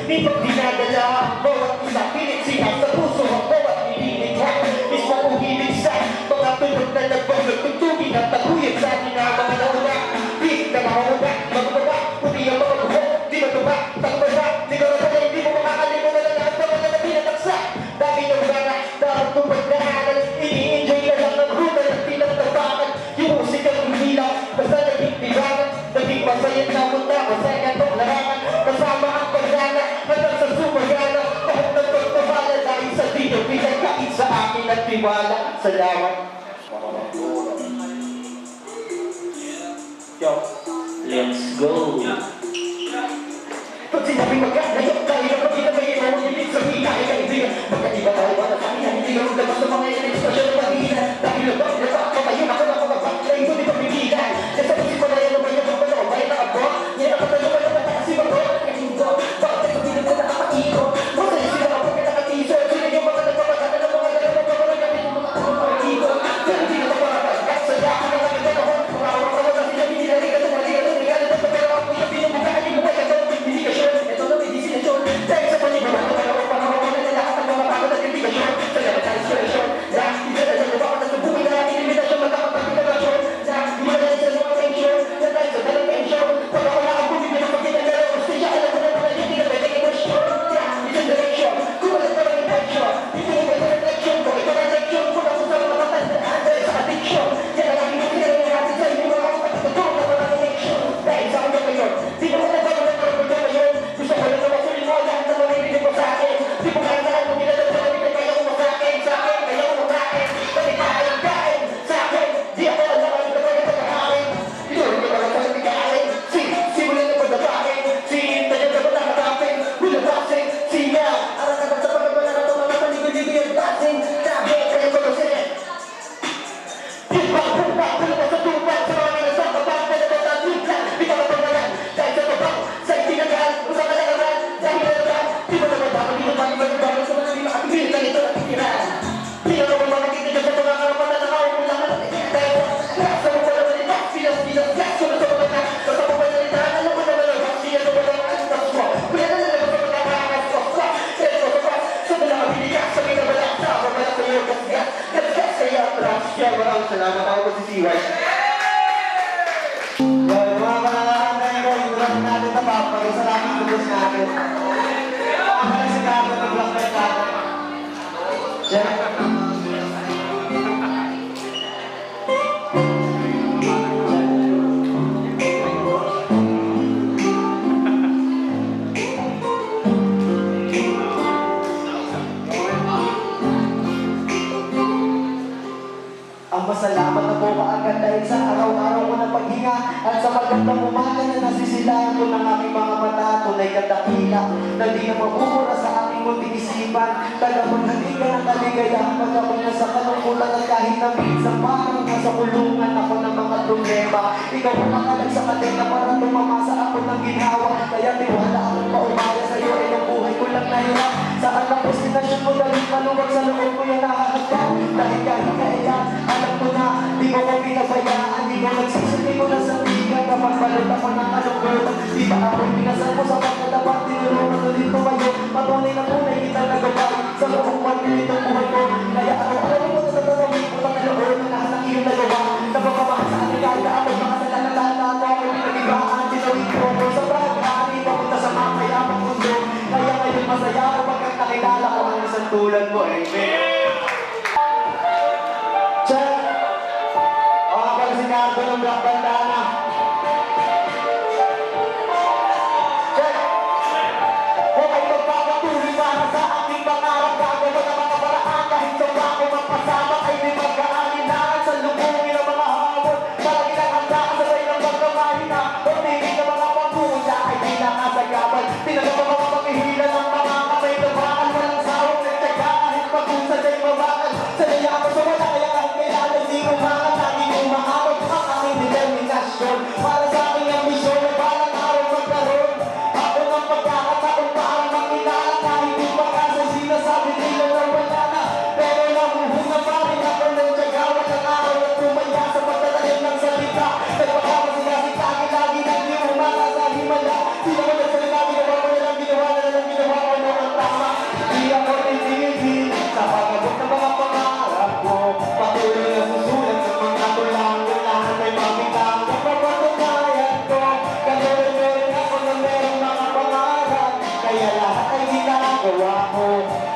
Di pag dinadala, bawat isa pinitsina sa puso ang bawat nililikha. Mismo uhibig sa mga tunog na nagbawag tugtugin at taguyod sa atin na mga nauna. Di na makauba, magbaba, puti ang mga buho, di matuba, takbaba, di ka napalay, di mo makakalimutan na lahat ng mga napinataksa. Dami ng gana, dapat kong pagdaanan, ini-enjoy na lang ng ruta at pinagtabakan. Yung musikang hinilaw, basta naging tibangan, naging masayang namunta ko sa ikatong larangan. Kasama ang pagdana, hanggang sa sumagana, kahit nagpagtabala dahil sa dito, pinagkait sa akin at tiwala. Salamat. Yo, let's go. Pag sinabing magkakayo, dahil ang pagkinabayin mo, hindi sabihin na kaibigan. Magkaiba tayo para sa akin, hindi ka maglabas ng mga ekspresyon ng pag-iina. Dahil labang, labang, patayin ako ng mga bakla, hindi pagbibigay. Nasa isip ko na yan, naman yung mga bayan na abro, yan ang katalo ka naman kasi bago, kahindo, bakit ako pinag ko nakakatiko? Masaya sila kapag nakatiso, sila yung mga nagpapagana ng mga dalawa, pagpapagana yung mga kapatiko. Pero hindi na kaparagas, saya ako na lang yung panahon, pangawang ka wala sila, hindi na rin ka tumali, ano regalo ng pagkara ako, yung pinumukaan yung mga ito, indikasyon, ito na may destinasyon, dahil sa panibaba, panahon ko na lahat ng mga pagod at indikasyon, salamat sa inspirasyon, dahil hindi na lang ba ako nasubukin na ating limitasyon, magkakapag-inabasyon, dahil hindi na lang sa mga pension, na dahil sa dalang pension, pag ako na ang bumibig ng pagkinagalaw, gusto siya alam ko na mga hindi na pwede i-question, dahil isang direksyon, kung wala pa lang intention, hindi mo pwede reflection, kung ito na leksyon, kung ako sa mga matandaan, dahil sa addiction, yan ang aking pinagaling natin sa inyo mga kapatutulong na mga election, dahil sa akin ngayon, di mo na ba ng pagkakagawa ngayon, gusto ko lang na masulit mo lahat na marinig mo sa akin, di mo kaya na mo nilalang sa akin, kaya ko masakin, sa akin, kaya ko makain, pati kain, sa akin, di ako alam ang ito na pagkakain, inurin ko lang sa natigain, simulan na pagdabain, tayo na pagkakatapin, hulabasin, siya, arang-arang sa pagkabala na ito, mga paligod-ligod yung dancing, sabi, kaya ko kasi, Pumpa, sa tumpang, sa mga minasang, kapag na natatagliglan, di ka mapagalan, dahil sa tabang, sa itinagaan, usang kalagaran, dahil nalagaan, di mo naman dapat, di mo tayo sa mga di makakagil, na ito natikiran. Di na naman makatikigan sa mga karapatan na kaukulangan, dahil sa mga naman silas, sunod sa mga sa mga panalitaan, alam mo naman ang siya sa mga antas mo, kaya na naman sa mga kakas, sa mga kabilikas, sa mga balak, sa mga balak sa iyo, gas, kaya atras, siya, maraming salamat ako po si Siway. Well, mga panangahan tayo ko, yung drop natin na papagay sa laking lubos natin. Ako na si Carlo ng Black Belt natin. Diyan. Ang masalamat na po kaagad dahil sa araw-araw ko na paghinga at sa magandang umaga na nasisilahan ko ng aking mga mata, tunay kadakila na di na mabubura sa aking munting isipan. Tagapaghatid ka ng kaligayahan pag ako na sa kalungkutan at kahit na minsan parang nasa kulungan ako ng mga problema. Ikaw ang makalag sa kadena para tumamasa ako ng ginhawa, kaya tiwala akong paumaya sa'yo ay ang buhay ko lang nahirap. Saan ang destinasyon mo dahil maluwag sa loob ko yung nakakagad, dahil kahit kailan alam ko na, di mo ko pinabayaan, di mo nagsisindi ko na sa tigan, kapag balot ako ng kalungkutan, di ba ako'y pinasal mo sa pagkatapat, tinulungan ulit ko kayo, patunay na tunay kita nagawa, sa buong pagpilitong buhay ko, kaya araw-araw ko sa tatawagin ko ng loob na lahat ng iyong nagawa, napapamahal sa akin kahit na ako'y makasalan na lahat na ako'y pinag-ibaan, tinawid ko ko sa pag-aari, papunta sa mga mayamang mundo, kaya ngayon masaya ako pagkat nakilala ko ang isang tulad mo, amen. Carlo ng Black Bandana. Check! Kung ay magpapatuloy para sa aking pangarap, gagawa ng mga paraan kahit sa bako magpasama ay di magkaalinaan sa lubungin ng mga hamon. Palagi lang handa ka sabay ng magkamahina, pagtingin ng mga pagpusa ay di nakasagapan. Tinanong ang mga paghihila ng mga kamay na bakal walang sawang nagtsagaan. Kaya lahat ay ginagawa ko.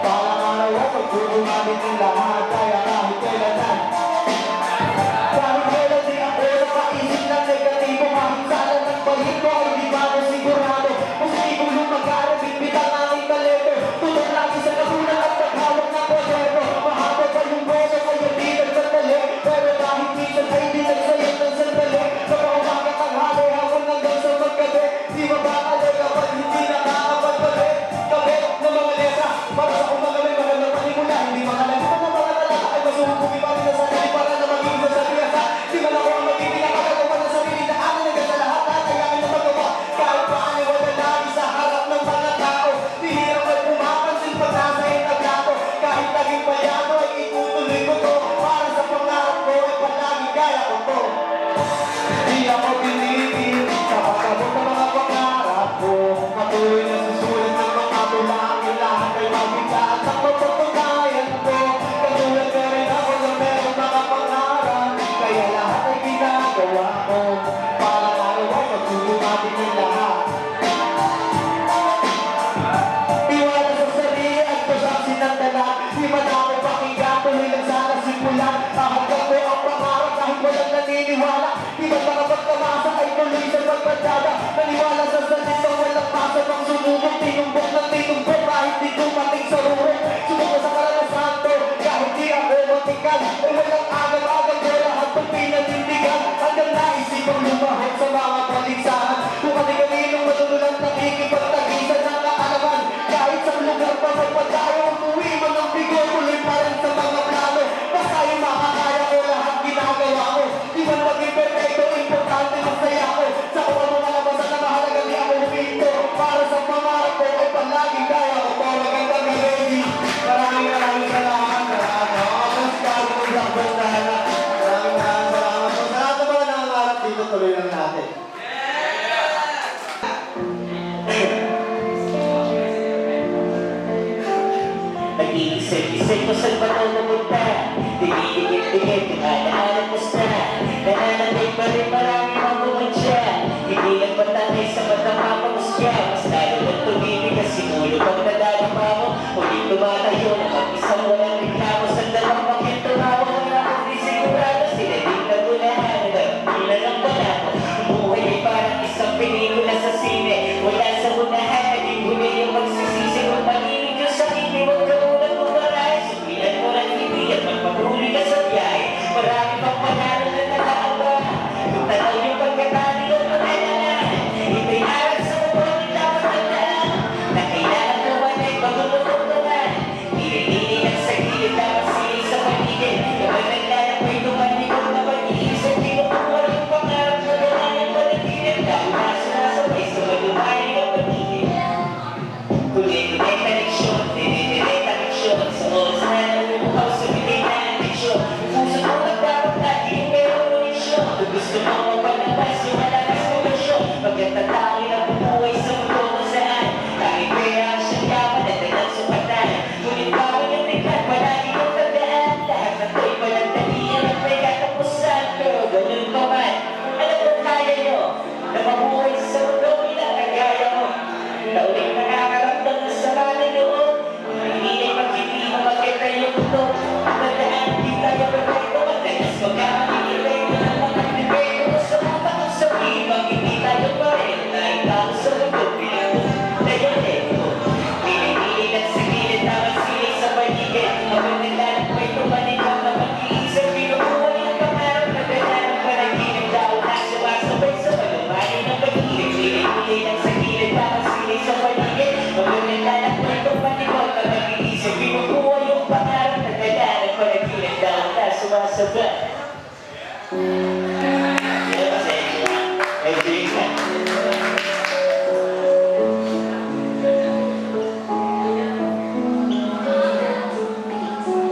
Parang araw ay pagdudumamit ng lahat. Kaya kahit kailan di ako nakaisip ng negatibo. Kahit sana nagpalit ko ay di ba ako sigurado. Kung hindi ko lumagara, bitbitang aming talento. Tulong lagi sa kabulan at paghawak ng kwaderno. Mahaba pa yung boso, kaya di nagsadali. Pero kahit minsan ay di nagsayang ng sandali. Sa paumaga tanghali, hapon hanggang sa maggabi. Di mabakali kapag hindi nakakapagpalit. Kabe ng mga letra, para sa umaga may magandang panimula. Hindi makalagitan ng mga talaka ay masuhukumin pa rin sa sarili para na maging sa sariyasa. Di man ako ang maging pinakagagawa ng sarili na akin hanggang sa lahat at ayakin na magawa. Kahit paano wala lagi sa harap ng mga tao. Di hirap ay pumapansin pag nasa entablado. Kahit naging palyado ay itutuloy ko to. Para sa pangarap ko ay palagi kaya ko to. Di ako pinipil sa pagkabot ng mga pangarap ko. Patuloy na susulit ng mga tulangin. Lahat ay mabigat at mapapagayan ko. Katulad na rin ako na meron mga pangarap. Kaya lahat ay ginagawa ko. Para araw ay magdudumati ng lahat. Iwala sa sarili at pasaksi ng dala. Di man ako pakinggan, tuloy lang sana simulan. Hahanggang ko ang pangarap kahit walang naniniwala. Di man makapagtamasa ay tuloy sa pagpatsada. Naniwala sa salita walang masa pang sumubok. Tinumbok ng tinumbok kahit di dumating sa rurok. Sumubok sa karanasan to kahit di ako matikal. Ay walang agam-agam ko lahat pag pinanindigan. Hanggang naisipang lumahot sa mga paligsahan. Kung kani-kaninong manunulang nakikipagtagisan ng kaalaman. Kahit sa lugar pa magpatayo, umuwi man ang bigo. Tuloy pa rin sa mga plano. Basta yung makakaya ko lahat ginagawa ko. Di man maging perfecto, importante masaya ko. Sa kung ano malabasan na mahalaga di ako huminto. Para sa pangarap ko ay palagi kaya ko to. Magandang gabi. Maraming salamat. Maraming salamat po sa bandahan. Maraming salamat po. Sa lahat ng mga nangangarap dito, tuloy lang natin. Nag-iisip-isip ko saan ba ito namunta? Tigil-tigil-tigil, pinanahanap mo sa nananatay pa rin marami ang bumantya. Hindi lang matangay sa matang mapamusya. Mas lalo lang tumibig kasi mulo pag nadadama mo. Huling tumatayo na mag-isang walang reklamo. Sa dalawang bakit tumawa ko na kung di sigurado. Sinadig na gunahan, hindi lang pala ko. Buhay ay parang isang pelikula sa sine. Wala sa unahan, naging huli yung magsisisi. Kung manilig yung sa hindi mo kamulang bumaray. Sumilan mo lang hindi at magpapuli ka sa biyahe. Marami pang panalo na nalaaba. Kung tanaw yung pagkatali ko panalanan. Ito'y aral sa mabulit dapat tandaan. Na kailangan naman ay pagulutong naman. Pili-pili at sa gilid dapat sili sa paligid. Kapag naglalak mo'y tumalikod na pag-iisip. Di mo kung walang pangarap na ganayan panaginip. Dahil nasunasabay sa malumayan ang paligid. Kulit-kulit na leksyon, dinidilit ang leksyon. Sa oras na namumukaw sa bilig na leksyon. Puso mo magdapat lagi yung merong koneksyon. Kung gusto mo mapalabas yung malakas koneksyon. Pagkatatangin ang bumuhay sa mundo kung saan. Kahit kaya siyang yaman at dalang sumatan. Ngunit bago yung tingkat, palagi yung tandaan. Lahat na to'y walang dalian at may katapusan. Pero ganun pa man, alam mo kaya nyo na mabuhay sa mundo ilang kagaya mo. Na uling nakakaramdam na sama ng loob. Hindi ay magkikita magkita yung mundo. Tandaan, di tayo perfecto. Madalas magkakamigilay mo ng mga defecto. Sa mga kasabi, pag hindi tayo pa rin. Dahil tao sa mundo, pinag-tayo-teto. Pili-pili at sa gilid na magsilay sa paligid. Habang nilalang may tumaligaw na mag-iisip. Pinukuha yung pangarap na ganyan. Panaginip daw na sumasabay sa malumanin ng pag-ibig. Pili-pili at sa gilid na magsilay sa paligid. Habang nilalang may tumaligaw na mag-iisip. Pinukuha yung pangarap na ganyan. Panaginip daw na sumasabay.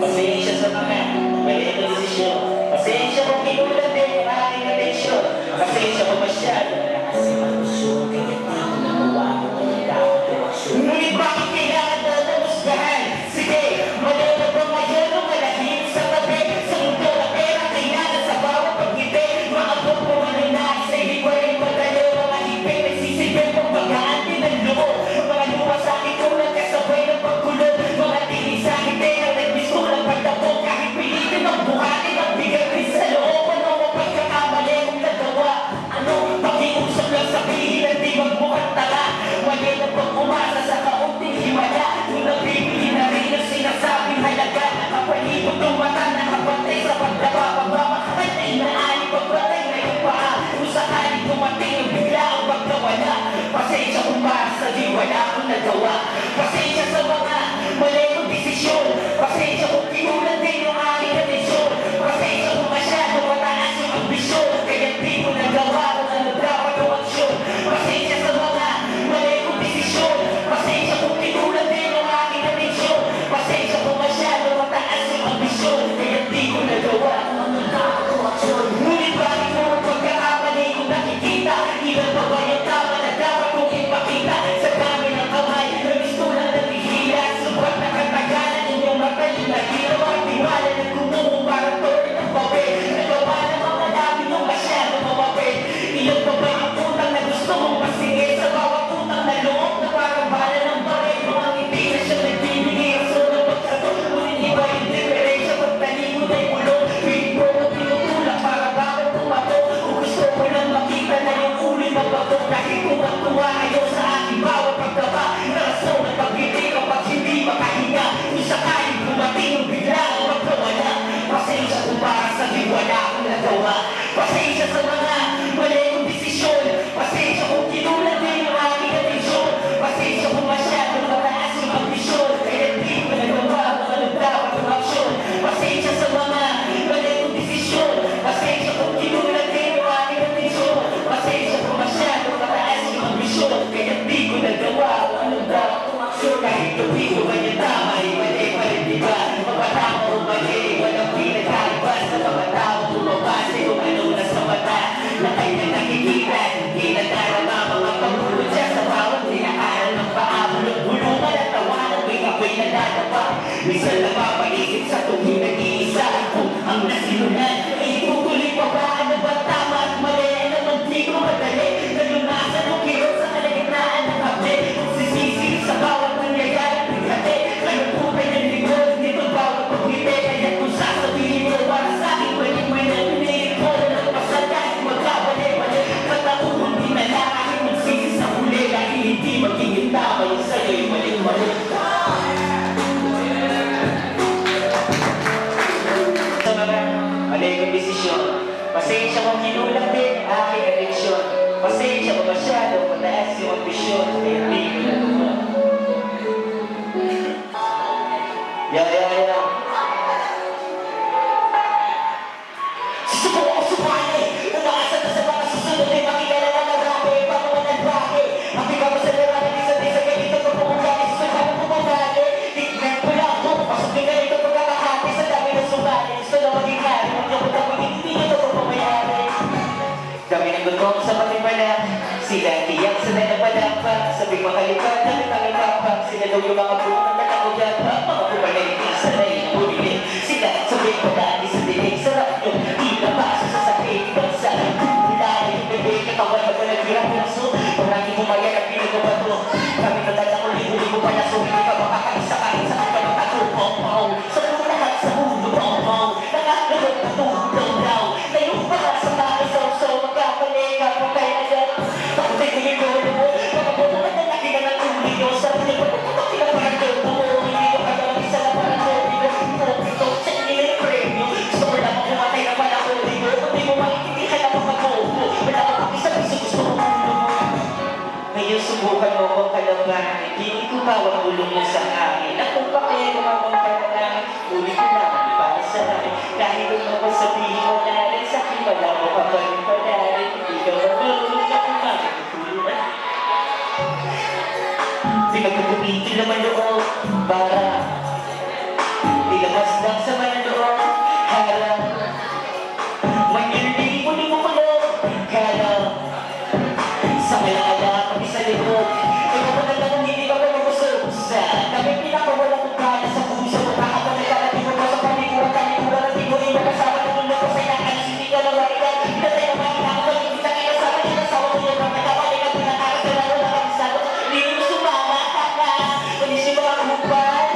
Pasensya sa mga mali na desisyon. Pasensya kung kinulat din yung aking atensyon. Pasensya kung masyado na kasi makusyon. Kaya di ko nagawa ko ang dapat tumaksyon. Ngunit bakit kailangan na namusgahan? Sige, malala ba ngayon o malahit sa tabi? Sa mundo na pera kailangan sa bawat pagkita. akong nagawa. Pasensya sa mga mali kong desisyon. Pasensya kung tinulan din yung aking atensyon. Pasensya kung masyado mataas yung ambisyon. Kaya di ko nagawa kung ano dapat yung aksyon. Pasensya sa mga mali kong desisyon. Pasensya kung tinulan din yung aking atensyon. Pasensya kung masyado mataas yung ambisyon. Kaya di ko nagawa kung ano dapat yung aksyon. Ngunit bakit mo ang pagkakamali kong nakikita? Ilan pa ba yung tama na dapat kong ipakita? Sa dami ng kamay na gusto lang naghihila. Subat na katagalan inyong mata yung naghilaw. Tiwala na gumuho parang torre ng papel. Nagawa ng mga dami yung masyado mapapel. Ilan pa ba yung utang na gusto mong masingit? Sa bawat utang na loob na parang bala ng baril. Mga hindi na siya nagbibigay. Rason na pagsagot. Ngunit iba yung diferensya. Pagtalikod ay bulong. Piling mo mo tinutulak para bakit tumato. Kung gusto mo lang makita na yung ulit mabago. Kahit tuwa kayo sa aking bawat pagtaba. Rason na pag-ibig kapag hindi makahinga. Kung sakaling dumating yung bigla o magkawala. Pasensya kung para sa wala akong nagawa. Pasensya sa mga mali kong desisyon. Pasensya kung kinulat din yung aking atensyon. Pasensya kung masyado mataas yung ambisyon. Kaya di ko nagawa kung ano dapat yung aksyon. Pasensya sa mga mali kong desisyon. Pasensya kung kinulat din yung aking atensyon. Pasensya kung masyado mataas yung ambisyon. Kaya di ko nagawa kung ano dapat yung aksyon. Kahit tuwi ko ba yung tama, mali pa rin diba? Mapatama o mali, walang pinagkaiba sa mga tao bumabase kung ano na sa mata na tayo na nakikita. Hindi nadarama mga pagulot siya sa bawat tinakaran ng paabulot. Bulungan at tawanan, may ako'y nadadapa. Minsan na mapaisip sa tuwing nag-iisa. Kung ang nasinunan, ay tutuloy pa ba? Ano ba tama at mali? Naman di ko madali. Nalunasan o kirot sa kalagitnaan ng kape. Kung sisisig sa bawat nangyayari, bigate. Nagpupay ng likod, nito bawat pagkite. Kaya kung sasabihin mo para sa akin, pwede mo na pinilit ko na nagpasal kahit magkabali-bali. Katauhan din na kahit magsisi sa huli. Dahil hindi magiging tama yung sa'yo'y mali-mali. Sa mga mali kong desisyon, pasensya kung kinulang din ang aking addiksyon. Pasensya kung masyado mataas yung ambisyon. Kaya hindi ko nagawa. Yeah. Susuko ako sumali. Umaasa na sa mga susunod ay makilala na marami. Paano mo nag-rake? Ang bigaw sa laranan isa't isa ganito ko pumugani. Susunod ko pumugani. Tignan ko lang ako. Pasukin ka rito pagkakahati sa dami ng sumali. Gusto na maging hari. Huwag niyo ko tapos hindi niyo ito pumayari. Kami nagutong sa matipalang. Sila tiyak sa nanapalampak. Sabing makalipat na nagpangalapak. Sila daw yung mga bunang nakakulat. Mga pumalay sa nai na bumili. Sila sabing padaan sa dinig. Sarap yung ilabas sa sakit. Sa kulay yung bebe. Katawan na pa naghirap ng so. Marami bumayan at pinig ko ba to. Kami nadala ko libo-libo pa na so. Hindi ka makakaisa kahit sa kanya magkatupong. Sa lahat sa mundo pong. Nakakalot na tutong daw. Ngayon pa sa tayo so magkapali ka po kayo agad. Takutay ko yung golo mo. Mga bono ka na nakita ng uli nyo. Sarap niyo pa puputok ka parang golo mo. Hindi ko kagalang isa na parang golo mo. Ito sa inyo yung premyo. Gusto mo lang makumatay na pala ko. Hindi mo makikiti ka lang magpag-opo. Wala ka pang isa-isa gusto mo ulo mo. Ngayon subukan mo kong kalabanan. Hindi ko bawang ulong mo sa akin. Akong pakaya mo akong kalabanan. Ulit ko lang para sa akin. Kahit kung ako sabihin mo na rin sa akin. Wala mo ka pa rin pala rin. Hindi ka marunong na kumakatulungan. Pinagkukumitin naman loob para ilabas lang sa manaloob. Harap mangyari mo mo pala. Kala sa malala pati sa likod. Ikaw mo na lang hindi ka pa magususa. Kami pinakawala kong kala sa puso. Nakakapag nagkakati mo pa sa palikuran. Talikuran at ikaw rin nakasama na nung ko sa inakalas. Hindi ka lang marikan. Pinatay na mga nakakapag hindi sa kinasama. Inasawa mo yung mga kapalik at pinakaras na lalo na kami sa hindi mo sumama. Kung hindi siya mga kumupal.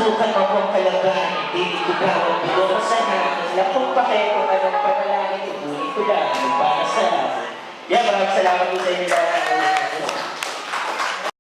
subukan mo kung kalaban, hindi ko gawin mo ko sa hangin. Lakong pake kung anong panalangin, ibunin ko lang para sa akin. Yeah, maraming salamat po sa inyo lahat.